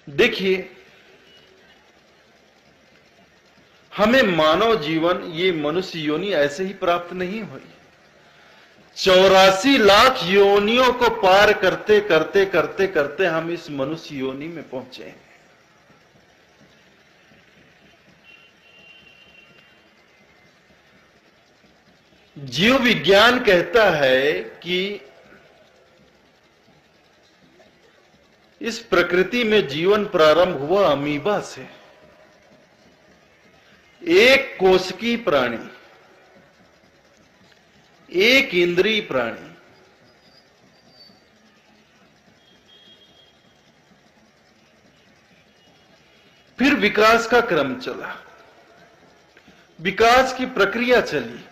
देखिए, हमें मानव जीवन, ये मनुष्य योनि ऐसे ही प्राप्त नहीं हुई। 84 लाख योनियों को पार करते करते करते करते हम इस मनुष्य योनि में पहुंचे हैं। जीव विज्ञान कहता है कि इस प्रकृति में जीवन प्रारंभ हुआ अमीबा से, एक कोशिकी प्राणी, एक इंद्रिय प्राणी। फिर विकास का क्रम चला, विकास की प्रक्रिया चली,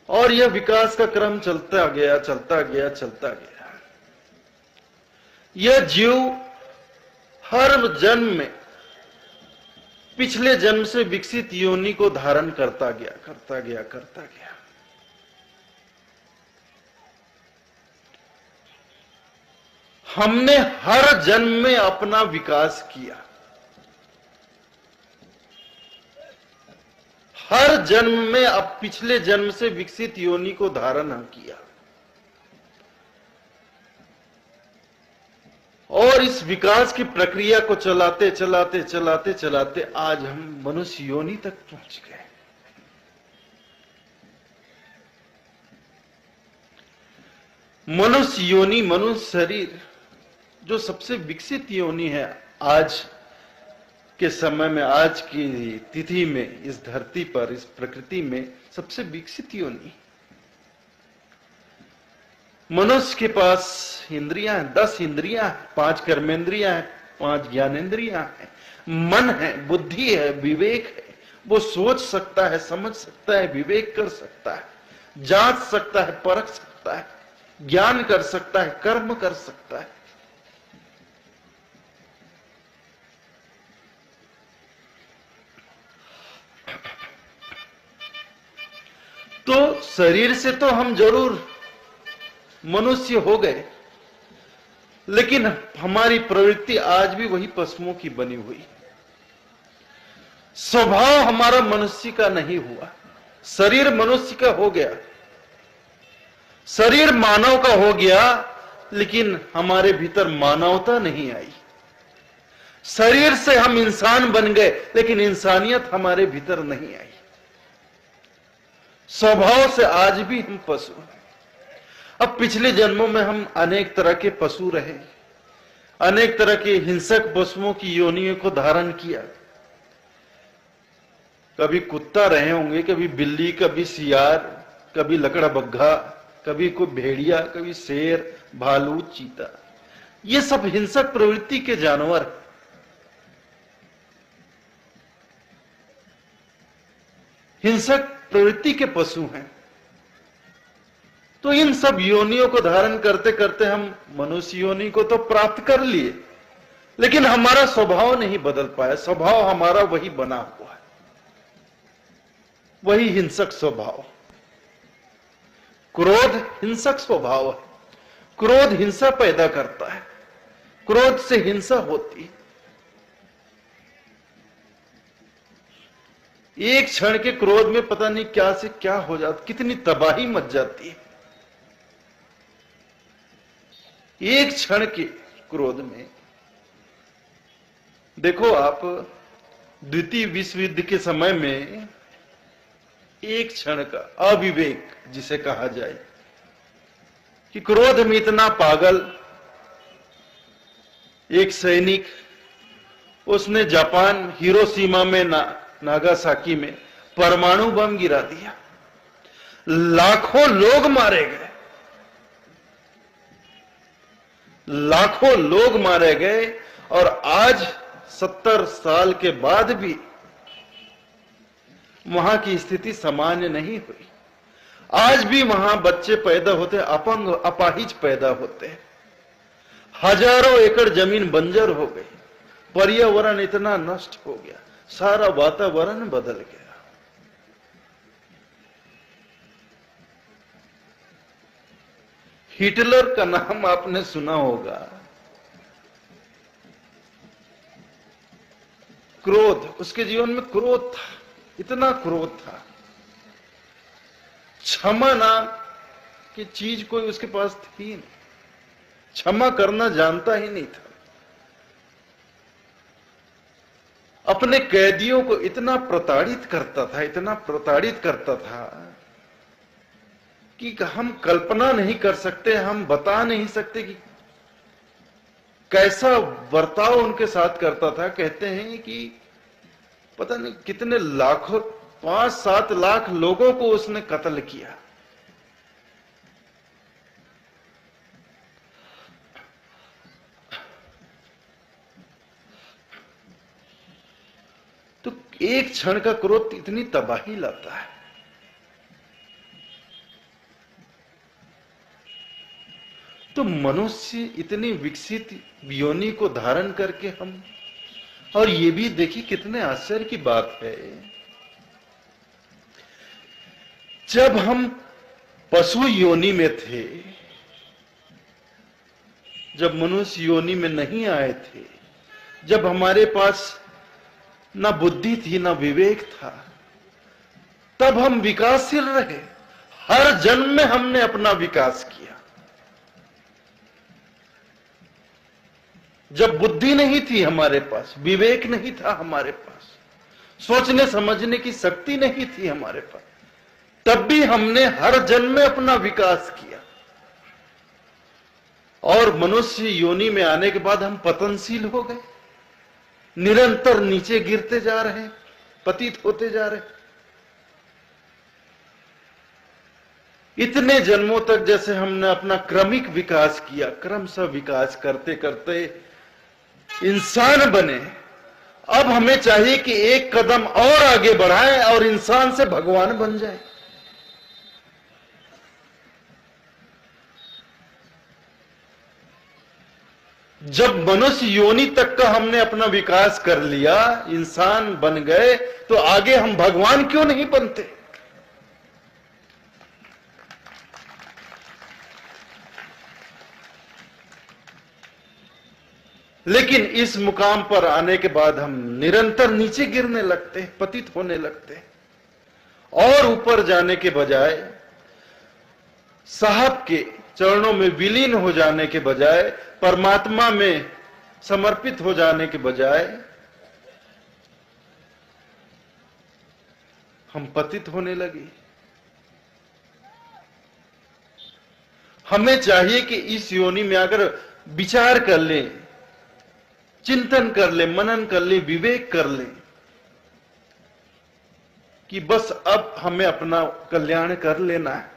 और यह विकास का क्रम चलता गया चलता गया चलता गया। यह जीव हर जन्म में पिछले जन्म से विकसित योनि को धारण करता गया करता गया करता गया। हमने हर जन्म में अपना विकास किया, हर जन्म में अब पिछले जन्म से विकसित योनि को धारण किया, और इस विकास की प्रक्रिया को चलाते चलाते चलाते चलाते आज हम मनुष्य योनि तक पहुंच गए। मनुष्य योनि, मनुष्य शरीर जो सबसे विकसित योनि है आज के समय में, आज की तिथि में, इस धरती पर, इस प्रकृति में सबसे विकसित योनि। मनुष्य के पास इंद्रियां हैं, 10 इंद्रियां हैं, 5 कर्मेंद्रियां हैं, 5 ज्ञानेंद्रियां हैं, मन है, बुद्धि है, विवेक है। वो सोच सकता है, समझ सकता है, विवेक कर सकता है, जांच सकता है, परख सकता है, ज्ञान कर सकता है, कर्म कर सकता है। तो शरीर से तो हम जरूर मनुष्य हो गए, लेकिन हमारी प्रवृत्ति आज भी वही पशुओं की बनी हुई। स्वभाव हमारा मनुष्य का नहीं हुआ। शरीर मनुष्य का हो गया, शरीर मानव का हो गया, लेकिन हमारे भीतर मानवता नहीं आई। शरीर से हम इंसान बन गए, लेकिन इंसानियत हमारे भीतर नहीं आई। स्वभाव से आज भी हम पशु हैं। अब पिछले जन्मों में हम अनेक तरह के पशु रहे, अनेक तरह के हिंसक पशुओं की योनियों को धारण किया। कभी कुत्ता रहे होंगे, कभी बिल्ली, कभी सियार, कभी लकड़बग्घा, कभी कोई भेड़िया, कभी शेर, भालू, चीता। ये सब हिंसक प्रवृत्ति के जानवर, हिंसक प्रवृत्ति के पशु हैं। तो इन सब योनियों को धारण करते करते हम मनुष्य योनि को तो प्राप्त कर लिए, लेकिन हमारा स्वभाव नहीं बदल पाया। स्वभाव हमारा वही बना हुआ है, वही हिंसक स्वभाव। क्रोध हिंसक स्वभाव है, क्रोध हिंसा पैदा करता है, क्रोध से हिंसा होती है। एक क्षण के क्रोध में पता नहीं क्या से क्या हो जाता, कितनी तबाही मच जाती है। एक क्षण के क्रोध में देखो आप, द्वितीय विश्व युद्ध के समय में एक क्षण का अविवेक जिसे कहा जाए, कि क्रोध में इतना पागल एक सैनिक, उसने जापान हिरोशिमा में नागासाकी में परमाणु बम गिरा दिया, लाखों लोग मारे गए, लाखों लोग मारे गए। और आज 70 साल के बाद भी वहां की स्थिति सामान्य नहीं हुई। आज भी वहां बच्चे पैदा होते, अपंग अपाहिज पैदा होते, हजारों एकड़ जमीन बंजर हो गई, पर्यावरण इतना नष्ट हो गया, सारा वातावरण बदल गया। हिटलर का नाम आपने सुना होगा, क्रोध, उसके जीवन में क्रोध था, इतना क्रोध था, क्षमा नाम की चीज कोई उसके पास थी नहीं, क्षमा करना जानता ही नहीं था। अपने कैदियों को इतना प्रताड़ित करता था, इतना प्रताड़ित करता था कि हम कल्पना नहीं कर सकते, हम बता नहीं सकते कि कैसा बर्ताव उनके साथ करता था। कहते हैं कि पता नहीं कितने लाखों, 5-7 लाख लोगों को उसने कत्ल किया। तो एक क्षण का क्रोध इतनी तबाही लाता है। तो मनुष्य इतनी विकसित योनि को धारण करके हम, और ये भी देखिए कितने आश्चर्य की बात है, जब हम पशु योनि में थे, जब मनुष्य योनि में नहीं आए थे, जब हमारे पास ना बुद्धि थी ना विवेक था, तब हम विकासशील रहे। हर जन्म में हमने अपना विकास किया। जब बुद्धि नहीं थी हमारे पास, विवेक नहीं था हमारे पास, सोचने समझने की शक्ति नहीं थी हमारे पास, तब भी हमने हर जन्म में अपना विकास किया। और मनुष्य योनि में आने के बाद हम पतनशील हो गए, निरंतर नीचे गिरते जा रहे, पतित होते जा रहे। इतने जन्मों तक जैसे हमने अपना क्रमिक विकास किया, क्रमशः विकास करते करते इंसान बने। अब हमें चाहिए कि एक कदम और आगे बढ़ाएं और इंसान से भगवान बन जाए। जब मनुष्य योनि तक का हमने अपना विकास कर लिया, इंसान बन गए, तो आगे हम भगवान क्यों नहीं बनते? लेकिन इस मुकाम पर आने के बाद हम निरंतर नीचे गिरने लगते हैं, पतित होने लगते हैं, और ऊपर जाने के बजाय, साहब के चरणों में विलीन हो जाने के बजाय, परमात्मा में समर्पित हो जाने के बजाय, हम पतित होने लगे। हमें चाहिए कि इस योनि में अगर विचार कर ले, चिंतन कर ले, मनन कर ले, विवेक कर ले कि बस अब हमें अपना कल्याण कर लेना है।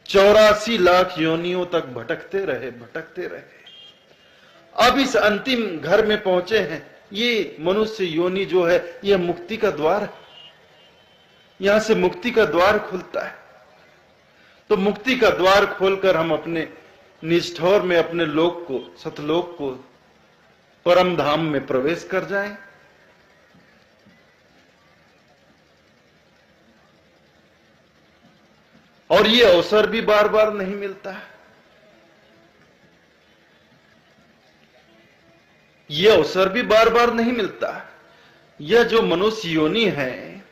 84 लाख योनियों तक भटकते रहे, भटकते रहे। अब इस अंतिम घर में पहुंचे हैं। ये मनुष्य योनि जो है, यह मुक्ति का द्वार है। यहां से मुक्ति का द्वार खुलता है। तो मुक्ति का द्वार खोलकर हम अपने निज ठौर में, अपने लोक को, सतलोक को, परम धाम में प्रवेश कर जाएं। और ये अवसर भी बार बार नहीं मिलता है। ये अवसर भी बार बार नहीं मिलता। यह जो मनुष्य योनि है,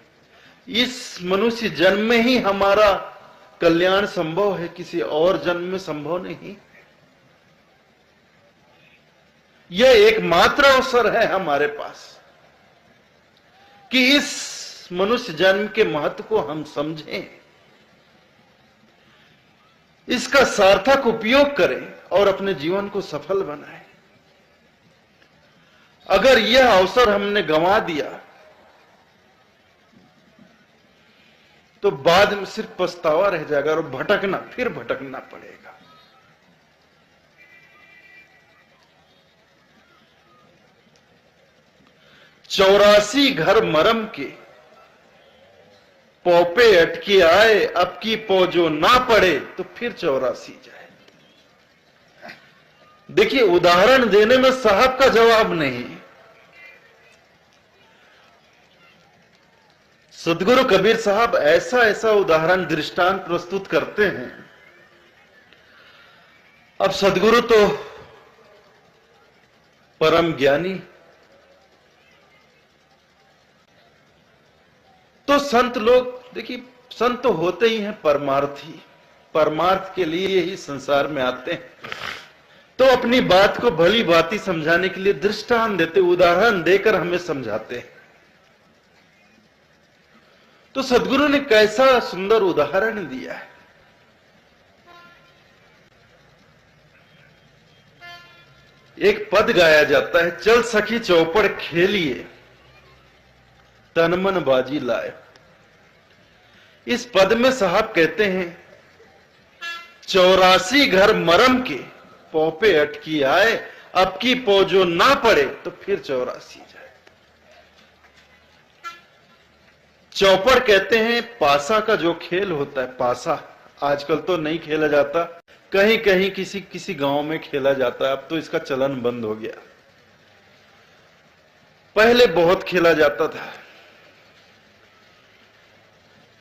इस मनुष्य जन्म में ही हमारा कल्याण संभव है, किसी और जन्म में संभव नहीं। यह एकमात्र अवसर है हमारे पास कि इस मनुष्य जन्म के महत्व को हम समझें, इसका सार्थक उपयोग करें और अपने जीवन को सफल बनाएं। अगर यह अवसर हमने गंवा दिया तो बाद में सिर्फ पछतावा रह जाएगा और भटकना, फिर भटकना पड़ेगा। चौरासी घर मरम के पौ पे अटके आए, अब की पौ जो ना पड़े तो फिर 84 जाए। देखिए, उदाहरण देने में साहब का जवाब नहीं। सदगुरु कबीर साहब ऐसा ऐसा उदाहरण, दृष्टांत प्रस्तुत करते हैं। अब सदगुरु तो परम ज्ञानी। तो संत लोग, देखिए, संत तो होते ही हैं परमार्थी, परमार्थ के लिए ही संसार में आते हैं। तो अपनी बात को भली भांति समझाने के लिए दृष्टांत देते, उदाहरण देकर हमें समझाते हैं। तो सदगुरु ने कैसा सुंदर उदाहरण दिया है। एक पद गाया जाता है, चल सखी चौपड़ खेलिए तन मन बाजी लाए। इस पद में साहब कहते हैं, 84 घर मरम के पौपे अटकी आए, अब की पौ जो ना पड़े तो फिर 84 जाए। चौपड़ कहते हैं पासा का जो खेल होता है, पासा आजकल तो नहीं खेला जाता, कहीं कहीं किसी किसी गांव में खेला जाता है, अब तो इसका चलन बंद हो गया। पहले बहुत खेला जाता था।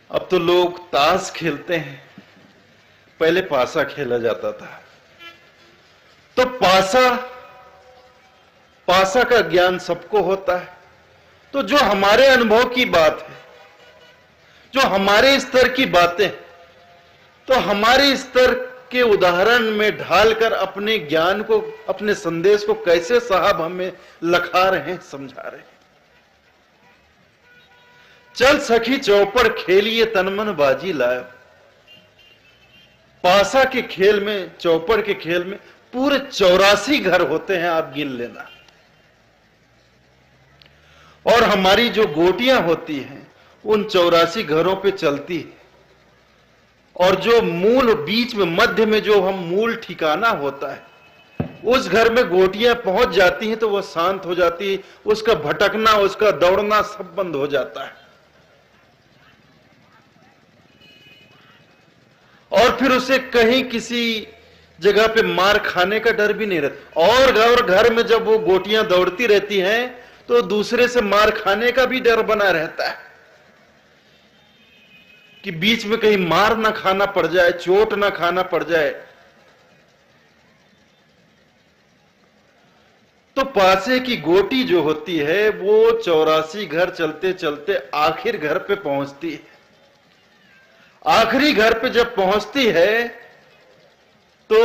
अब तो लोग ताश खेलते हैं, पहले पासा खेला जाता था। तो पासा का ज्ञान सबको होता है। तो जो हमारे अनुभव की बात है, जो हमारे स्तर की बातें, तो हमारे स्तर के उदाहरण में ढालकर अपने ज्ञान को, अपने संदेश को कैसे साहब हमें लखा रहे हैं, समझा रहे हैं। चल सखी चौपड़ खेलिए तन मन बाजी लायो। पासा के खेल में, चौपड़ के खेल में पूरे 84 घर होते हैं, आप गिन लेना। और हमारी जो गोटियां होती हैं उन 84 घरों पे चलती है। और जो मूल बीच में, मध्य में जो हम मूल ठिकाना होता है, उस घर में गोटियां पहुंच जाती हैं तो वह शांत हो जाती है, उसका भटकना, उसका दौड़ना सब बंद हो जाता है। और फिर उसे कहीं किसी जगह पे मार खाने का डर भी नहीं रहता। और घर में जब वो गोटियां दौड़ती रहती हैं तो दूसरे से मार खाने का भी डर बना रहता है कि बीच में कहीं मार ना खाना पड़ जाए, चोट ना खाना पड़ जाए। तो पासे की गोटी जो होती है वो 84 घर चलते चलते आखिर घर पे पहुंचती है। आखिरी घर पे जब पहुंचती है तो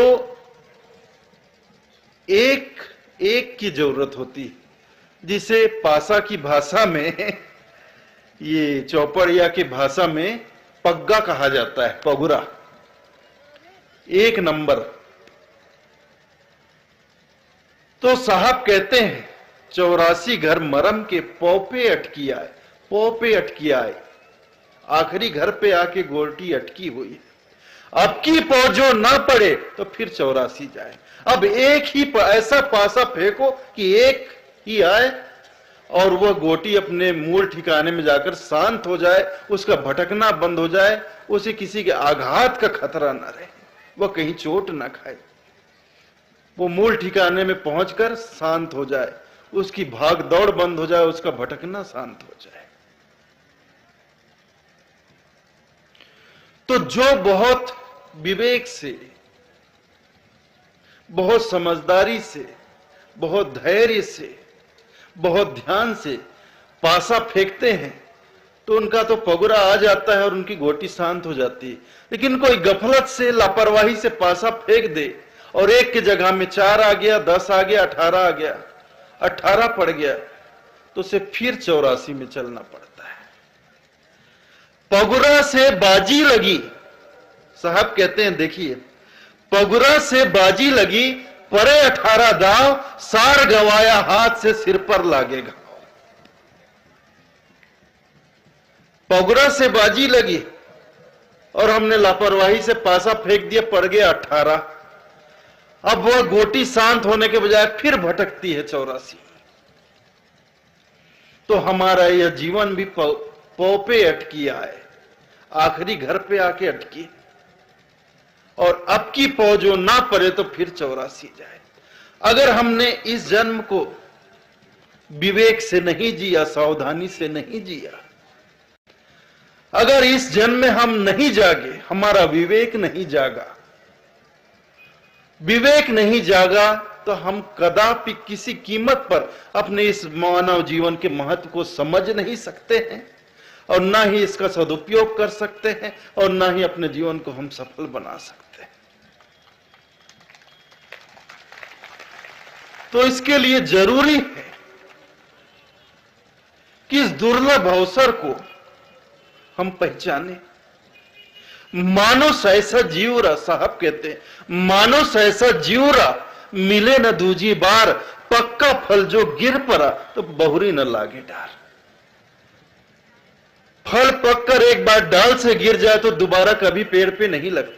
एक की जरूरत होती है, जिसे पासा की भाषा में, ये चौपड़िया की भाषा में पग्गा कहा जाता है, पगुरा, 1 नंबर। तो साहब कहते हैं 84 घर मरम के पौपे अटकी आए, पौपे अटकी आए, आखिरी घर पे आके गोटी अटकी हुई है। अब की पौ जो ना पड़े तो फिर 84 जाए। अब एक ही ऐसा पासा फेंको कि एक ही आए और वह गोटी अपने मूल ठिकाने में जाकर शांत हो जाए, उसका भटकना बंद हो जाए, उसे किसी के आघात का खतरा ना रहे, वह कहीं चोट ना खाए, वो मूल ठिकाने में पहुंचकर शांत हो जाए, उसकी भाग दौड़ बंद हो जाए, उसका भटकना शांत हो जाए। तो जो बहुत विवेक से, बहुत समझदारी से, बहुत धैर्य से, बहुत ध्यान से पासा फेंकते हैं तो उनका तो पगुरा आ जाता है और उनकी गोटी शांत हो जाती है। लेकिन कोई गफलत से, लापरवाही से पासा फेंक दे और एक की जगह में 4 आ गया, 10 आ गया, 18 आ गया, 18 पड़ गया, तो उसे फिर 84 में चलना पड़ता है। पगुरा से बाजी लगी, साहब कहते हैं, देखिए, पगुरा से बाजी लगी, परे 18 दाव, सार गवाया हाथ से सिर पर लागेगा। पगुरा से बाजी लगी और हमने लापरवाही से पासा फेंक दिया, पड़ गया 18। अब वह गोटी शांत होने के बजाय फिर भटकती है 84। तो हमारा यह जीवन भी पौ पे अटकी आए, आखिरी घर पे आके अटकी, और अब की पौ जो ना पड़े तो फिर 84 जाए। अगर हमने इस जन्म को विवेक से नहीं जिया, सावधानी से नहीं जिया, अगर इस जन्म में हम नहीं जागे, हमारा विवेक नहीं जागा, विवेक नहीं जागा तो हम कदापि किसी कीमत पर अपने इस मानव जीवन के महत्व को समझ नहीं सकते हैं और ना ही इसका सदुपयोग कर सकते हैं और ना ही अपने जीवन को हम सफल बना सकते हैं। तो इसके लिए जरूरी है कि इस दुर्लभ अवसर को हम पहचाने। मानो सहसा जीवरा, साहब कहते हैं मानो सहसा जीवरा, मिले न दूजी बार, पक्का फल जो गिर पड़ा तो बहुरी न लागे डार। फल पककर एक बार डाल से गिर जाए तो दोबारा कभी पेड़ पे नहीं लगती।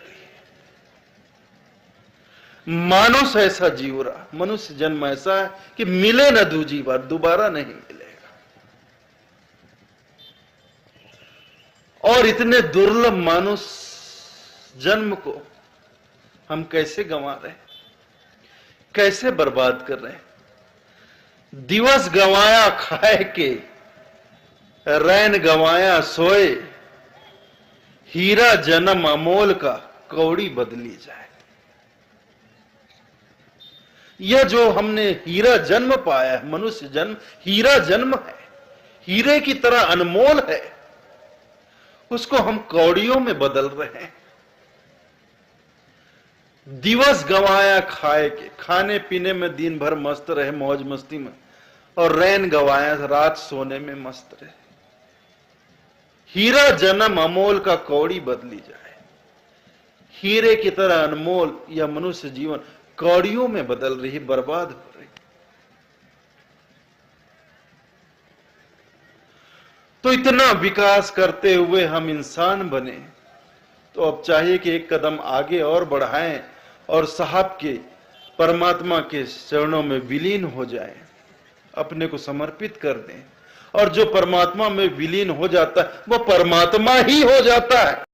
मानो सहसा जीवरा, मनुष्य जन्म ऐसा है कि मिले न दूजी बार, दोबारा नहीं मिलेगा। और इतने दुर्लभ मानुष जन्म को हम कैसे गंवा रहे हैं, कैसे बर्बाद कर रहे हैं। दिवस गंवाया खाए के, रैन गंवाया सोए, हीरा जन्म अमोल का कौड़ी बदली जाए। यह जो हमने हीरा जन्म पाया है, मनुष्य जन्म हीरा जन्म है, हीरे की तरह अनमोल है, उसको हम कौड़ियों में बदल रहे हैं। दिवस गंवाया खाए के, खाने पीने में दिन भर मस्त रहे, मौज मस्ती में, और रैन गंवाया रात सोने में मस्त रहे। हीरा जन्म अमोल का कौड़ी बदली जाए। हीरे की तरह अनमोल यह मनुष्य जीवन कौड़ियों में बदल रही, बर्बाद हो रही। तो इतना विकास करते हुए हम इंसान बने, तो अब चाहिए कि एक कदम आगे और बढ़ाएं और साहब के परमात्मा के चरणों में विलीन हो जाएं, अपने को समर्पित कर दें। और जो परमात्मा में विलीन हो जाता है वो परमात्मा ही हो जाता है।